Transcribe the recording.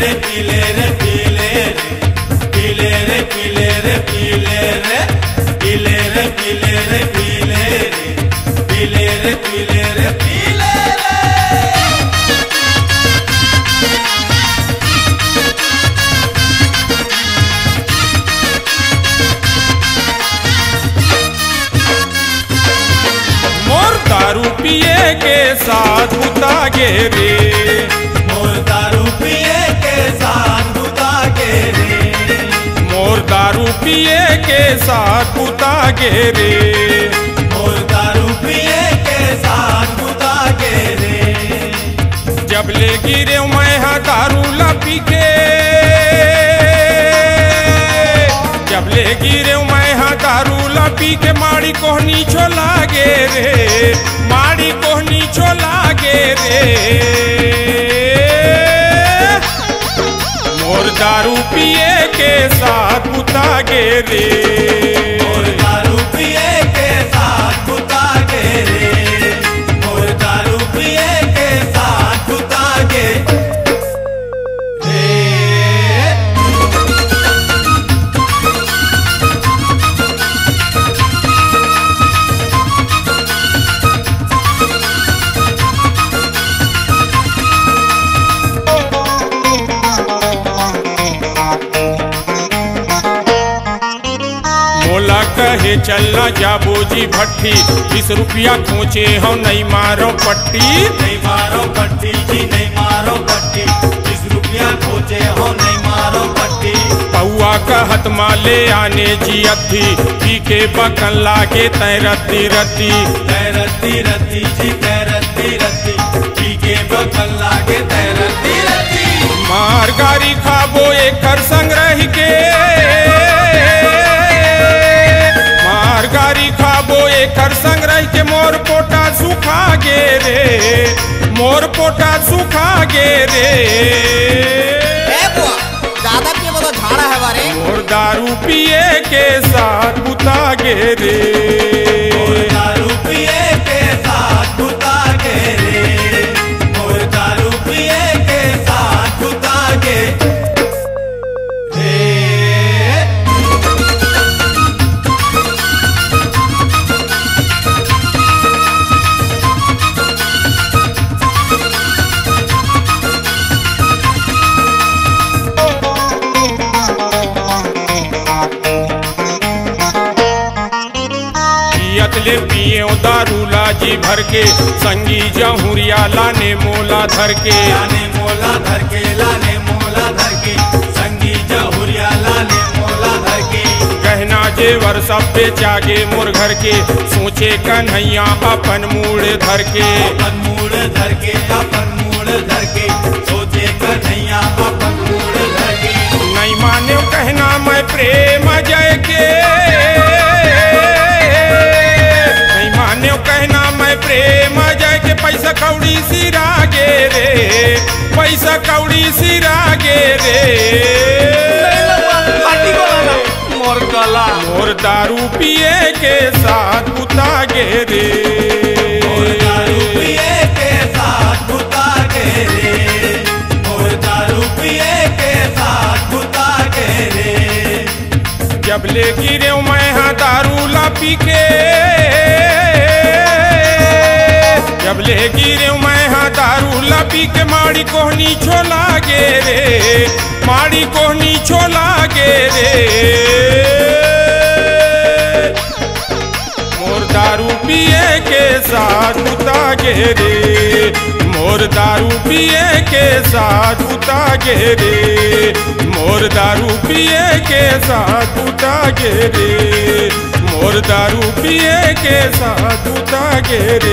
रे पीले रे पीले रे पीले रे पीले रे पीले रे पीले रे पीले रे पीले रे पीले रे पीले रे पीले रे। मोर दारू पिए के साथ बुता गे रे, मोर दारू पिए के साथ बुता गे रे, मोर दारू पिए के साथ बुता गे रे, मोर दारू पिए के साथ बुता गे रे। जब ले गिरे मैं हाँ दारू ला पी के, जब ले गिरे मैं हाँ दारू ला पी के माड़ी कोहनी छोला गे रे, माड़ी कोहनी छोला गे रे। मोर दारू पिए के साथ बुता गे रे, मोर दारू पिए के साथ बुता गे रे, मोर दारू पिए के साथ बुता गे रे। मोला कहे चलना जाबो जी भट्टी, 20 रुपया खोचे हम नहीं मारो पट्टी, नहीं मारो पट्टी जी नहीं मारो पट्टी, 20 रुपया खोचे हो नहीं मारो पट्टी। पौआ कहत माले आने जी अद्धी, पी के बकन लागे तय रत्ती रत्ती, तैरती रत्ती जी तैरती रत्ती, पी के बकल लागे तैरती रत्ती। मार गारी खाबो एकर संग रह के, मार गारी खाबो एकर संग रह के मोर पोटा सुखा गे रे, मोर पोटा सुखा गे रे। ज्यादा पिए तो झाड़ा है बारे। मोर दारू पिए के साथ बुता गे रे, मोर दारू पिए के साथ बुता गे रे, मोर दारू पिए के साथ बुता गे रे। पियतले पियो दारू लाजी भर के, संगी जहुरिया लाने मोला धर के, लाने मोला धर के, लाने मोला धर के, संगी जहुरिया लाने मोला धर के। गहना जेवर सब बेचागे मोर घर के, सोचे कन्हैया अपन मूड धर के, अपन मूड धर के, अपन मूड धर के, सोचे कन्हैया अपन मूड धर के। नहीं माने कहना मैं प्रेम जय के, नहीं माने कहना मैं प्रेम जय के, पैसा कौड़ी सिरा गे रे, पैसा कौड़ी सिरा गे रे। मोर गला मोर दारू पिए के साथ बुता गे रे, मोर दारू पिए के साथ बुता गे रे, मोर दारू पिए के साथ बुता गे रे। जब ले गिरे मैं हाँ दारू ला पी के, जब ले गिरे मैं हाँ दारू ला पी के माड़ी कोहनी छोला गे रे, माड़ी कोहनी छोला गे रे। मोर दारू पिए के साथ बुता गे रे, मोर दारू पिए के साथ बुता गे रे, मोर दारू पिए के साथ बुता गे रे, मोर दारू पिए के साथ बुता गे रे।